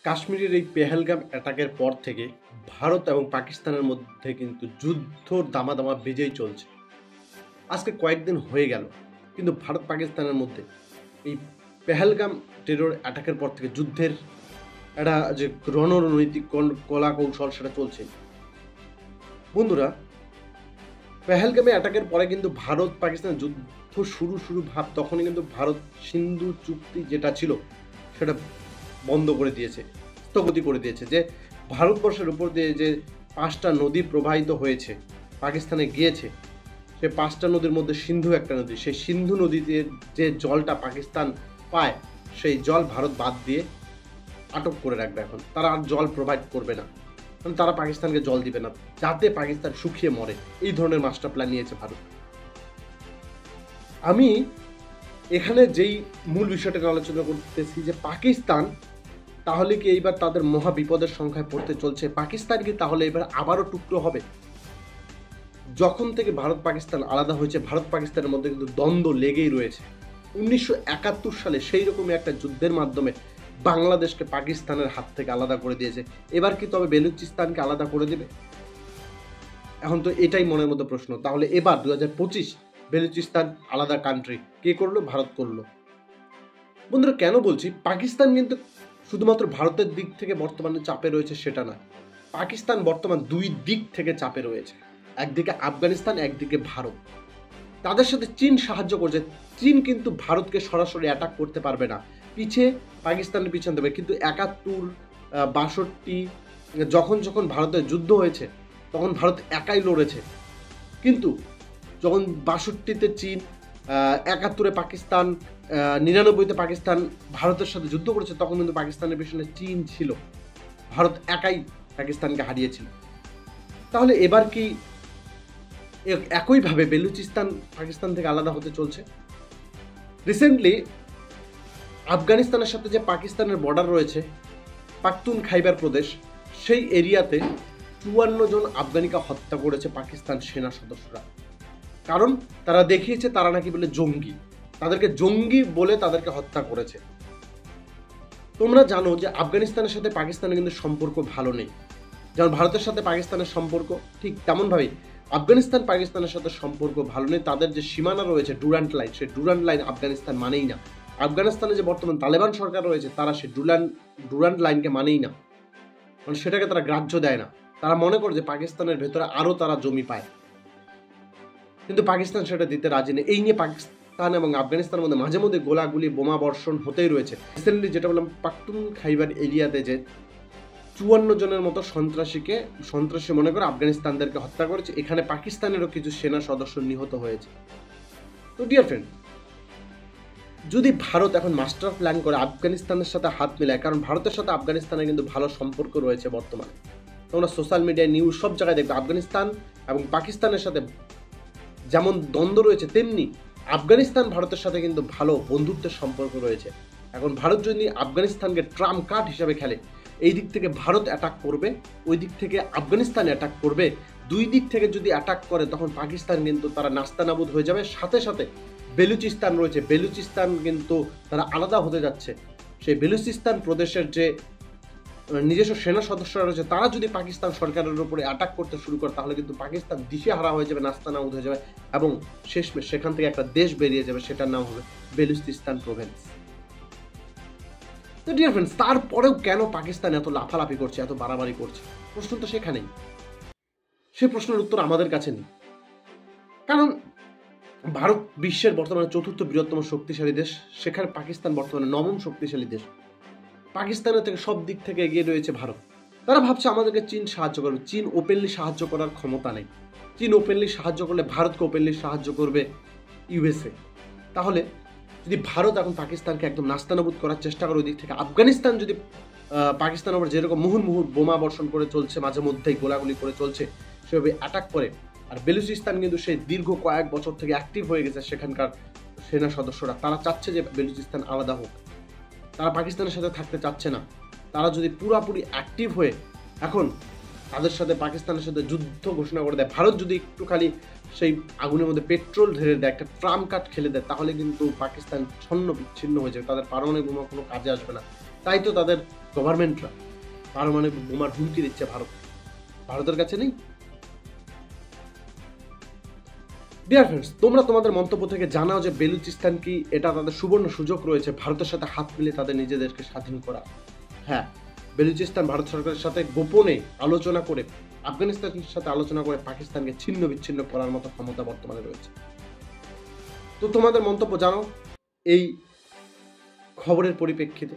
কাশ্মীরের এই পেহেলগাম অ্যাটাকের পর থেকে ভারত এবং পাকিস্তানের মধ্যে কিন্তু যুদ্ধর দামাদামা বেজেই চলছে। আজকে কয়েকদিন হয়ে গেল, কিন্তু ভারত পাকিস্তানের মধ্যে এই পেহেলগাম টেরর অ্যাটাকের পর থেকে যুদ্ধের একটা যে রণনৈতিক কলা কৌশল সেটা চলছে। বন্ধুরা, পেহেলগামে অ্যাটাকের পরে কিন্তু ভারত পাকিস্তানের যুদ্ধ শুরু ভাব তখনই কিন্তু ভারত সিন্ধু চুক্তি যেটা ছিল সেটা বন্ধ করে দিয়েছে, স্থগতি করে দিয়েছে। যে ভারতবর্ষের উপর দিয়ে যে 5টা নদী প্রবাহিত হয়েছে, পাকিস্তানে গিয়েছে, সে 5টা নদীর মধ্যে সিন্ধু একটা নদী। সেই সিন্ধু নদীতে যে জলটা পাকিস্তান পায়, সেই জল ভারত বাদ দিয়ে আটক করে রাখবে। এখন তারা আর জল প্রোভাইড করবে না, মানে তারা পাকিস্তানকে জল দিবে না, যাতে পাকিস্তান শুকিয়ে মরে। এই ধরনের মাস্টার প্ল্যান নিয়েছে ভারত। আমি এখানে যেই মূল বিষয়টাকে আলোচনা করতেছি যে পাকিস্তান তাহলে কি এইবার তাদের মহা বিপদের সংখ্যায় পড়তে চলছে? পাকিস্তান কি তাহলে এবার আবারও টুকরো হবে? যখন থেকে ভারত পাকিস্তান আলাদা হয়েছে, ভারত পাকিস্তানের মধ্যে কিন্তু দ্বন্দ্ব লেগেই রয়েছে। 1971 সালে সেই রকমই একটা যুদ্ধের মাধ্যমে বাংলাদেশকে পাকিস্তানের হাত থেকে আলাদা করে দিয়েছে। এবার কি তবে বেলুচিস্তানকে আলাদা করে দেবে? এখন তো এটাই মনের মধ্যে প্রশ্ন। তাহলে এবার 2025 বেলুচিস্তান আলাদা কান্ট্রি কে করলো? ভারত করলো। বন্ধুরা, কেন বলছি পাকিস্তান কিন্তু শুধুমাত্র ভারতের দিক থেকে বর্তমানে চাপে রয়েছে সেটা না। পাকিস্তান বর্তমান দুই দিক থেকে চাপে রয়েছে। একদিকে আফগানিস্তান, একদিকে ভারত। তাদের সাথে চীন সাহায্য করছে। চীন কিন্তু ভারতকে সরাসরি অ্যাটাক করতে পারবে না, পিছে পাকিস্তানের পিছন দেবে। কিন্তু 71, 62 যখন ভারতের যুদ্ধ হয়েছে তখন ভারত একাই লড়েছে। কিন্তু যখন 62-তে চীন, 71-এ পাকিস্তান, 99-তে পাকিস্তান ভারতের সাথে যুদ্ধ করেছে, তখন কিন্তু পাকিস্তানের পেছনে চীন ছিল। ভারত একাই পাকিস্তানকে হারিয়েছিল। তাহলে এবার কি একইভাবে বেলুচিস্তান পাকিস্তান থেকে আলাদা হতে চলছে? রিসেন্টলি আফগানিস্তানের সাথে যে পাকিস্তানের বর্ডার রয়েছে, পাখতুন খাইবার প্রদেশ, সেই এরিয়াতে 54 জন আফগানিকে হত্যা করেছে পাকিস্তান সেনা সদস্যরা। কারণ তারা দেখিয়েছে তারা নাকি বলে জঙ্গি, তাদেরকে জঙ্গি বলে তাদেরকে হত্যা করেছে। তোমরা জানো যে আফগানিস্তানের সাথে পাকিস্তানের কিন্তু সম্পর্ক ভালো নেই। যেমন ভারতের সাথে পাকিস্তানের সম্পর্ক, ঠিক তেমনভাবেই আফগানিস্তান পাকিস্তানের সাথে সম্পর্ক ভালো নেই। তাদের যে সীমানা রয়েছে ডুরান্ট লাইন, সেই ডুরান্ট লাইন আফগানিস্তান মানেই না। আফগানিস্তানে যে বর্তমান তালেবান সরকার রয়েছে, তারা সেই ডুরান্ট লাইনকে মানেই না, মানে সেটাকে তারা গ্রাহ্য দেয় না। তারা মনে করে যে পাকিস্তানের ভেতরে আরও তারা জমি পায়, কিন্তু পাকিস্তান সেটা দিতে রাজি নেই। এই নিয়ে পাকিস্তান এবং আফগানিস্তানের মধ্যে মাঝে মধ্যে গোলাগুলি, বোমা বর্ষণ হতেই রয়েছে। রিসেন্টলি যেটা বললাম, পাখতুন খাইবার এরিয়াতে যে 54 জনের মতো সন্ত্রাসী মনে করে আফগানিস্তানদেরকে হত্যা করেছে। এখানে পাকিস্তানেরও কিছু সেনা সদস্য নিহত হয়েছে। তো ডিয়ার ফ্রেন্ড, যদি ভারত এখন মাস্টার প্ল্যান করে আফগানিস্তানের সাথে হাত মেলায়, কারণ ভারতের সাথে আফগানিস্তানের কিন্তু ভালো সম্পর্ক রয়েছে বর্তমানে। তোমরা সোশ্যাল মিডিয়ায়, নিউজ, সব জায়গায় দেখবে আফগানিস্তান এবং পাকিস্তানের সাথে যেমন দ্বন্দ্ব রয়েছে, তেমনি আফগানিস্তান ভারতের সাথে কিন্তু ভালো বন্ধুত্বের সম্পর্ক রয়েছে। এখন ভারত যদি আফগানিস্তানকে ট্রাম্প কার্ড হিসাবে খেলে, এই দিক থেকে ভারত অ্যাটাক করবে, ওই দিক থেকে আফগানিস্তান অ্যাটাক করবে। দুই দিক থেকে যদি অ্যাটাক করে, তখন পাকিস্তান কিন্তু তারা নাস্তানাবুদ হয়ে যাবে। সাথে সাথে বেলুচিস্তান রয়েছে, বেলুচিস্তান কিন্তু তারা আলাদা হতে যাচ্ছে। সেই বেলুচিস্তান প্রদেশের যে নিজস্ব সেনা সদস্যরা রয়েছে, তারা যদি পাকিস্তান সরকারের উপরে অ্যাটাক করতে শুরু করে, তাহলে কিন্তু পাকিস্তান দিশেহারা হয়ে যাবে, নাস্তানাবুদ হয়ে যাবে, এবং শেষমেশ সেখান থেকে একটা দেশ বেরিয়ে যাবে, সেটার নাম হবে বেলুচিস্তান প্রভিন্স। তো ডিয়ার ফ্রেন্ডস, তারপরেও কেন পাকিস্তান এত লাফালাফি করছে, এত বাড়াবাড়ি করছে? প্রশ্ন তো সেখানেই। সে প্রশ্নের উত্তর আমাদের কাছে নেই। কারণ ভারত বিশ্বের বর্তমানে 4র্থ বৃহত্তম শক্তিশালী দেশ, সেখানে পাকিস্তান বর্তমানে 9ম শক্তিশালী দেশ। পাকিস্তানের থেকে সব দিক থেকে এগিয়ে রয়েছে ভারত। তারা ভাবছে আমাদেরকে চীন সাহায্য করবে। চীন ওপেনলি সাহায্য করার ক্ষমতা নেই। চীন ওপেনলি সাহায্য করলে ভারতকে ওপেনলি সাহায্য করবে ইউএসএ। তাহলে যদি ভারত এখন পাকিস্তানকে একদম নাস্তানাবুদ করার চেষ্টা করে, ওই দিক থেকে আফগানিস্তান যদি পাকিস্তানের উপর যেরকম মুহুর্মুহু বোমা বর্ষণ করে চলছে, মাঝে মধ্যেই গোলাগুলি করে চলছে, সেভাবে অ্যাটাক করে, আর বেলুচিস্তান কিন্তু সেই দীর্ঘ কয়েক বছর থেকে অ্যাক্টিভ হয়ে গেছে, সেখানকার সেনা সদস্যরা তারা চাচ্ছে যে বেলুচিস্তান আলাদা হোক। তারা পাকিস্তানের সাথে থাকতে চাচ্ছে না। তারা যদি পুরাপুরি অ্যাক্টিভ হয়ে এখন তাদের সাথে পাকিস্তানের সাথে যুদ্ধ ঘোষণা করে দেয়, ভারত যদি একটু খালি সেই আগুনের মধ্যে পেট্রোল ঢেলে দেয়, একটা ট্রাম্প কার্ড খেলে দেয়, তাহলে কিন্তু পাকিস্তান ছন্ন বিচ্ছিন্ন হয়ে যাবে। তাদের পারমাণবিক বোমা কোনো কাজে আসবে না। তাই তো তাদের গভর্নমেন্টরা পারমাণবিক বোমার হুমকি দিচ্ছে ভারতের কাছে নেই? ডিয়ার ফ্রেন্ডস, তোমরা তোমাদের মন্তব্য থেকে জানাও যে বেলুচিস্তান কি এটা তাদের সুবর্ণ সুযোগ রয়েছে ভারতের সাথে হাত মিলিয়ে তাদের নিজেদেরকে স্বাধীন করা? হ্যাঁ, বেলুচিস্তান ভারত সরকারের সাথে গোপনে আলোচনা করে, আফগানিস্তানের সাথে আলোচনা করে পাকিস্তানকে ছিন্ন বিচ্ছিন্ন করার মতো ক্ষমতা বর্তমানে রয়েছে। তো তোমাদের মন্তব্য জানাও এই খবরের পরিপ্রেক্ষিতে।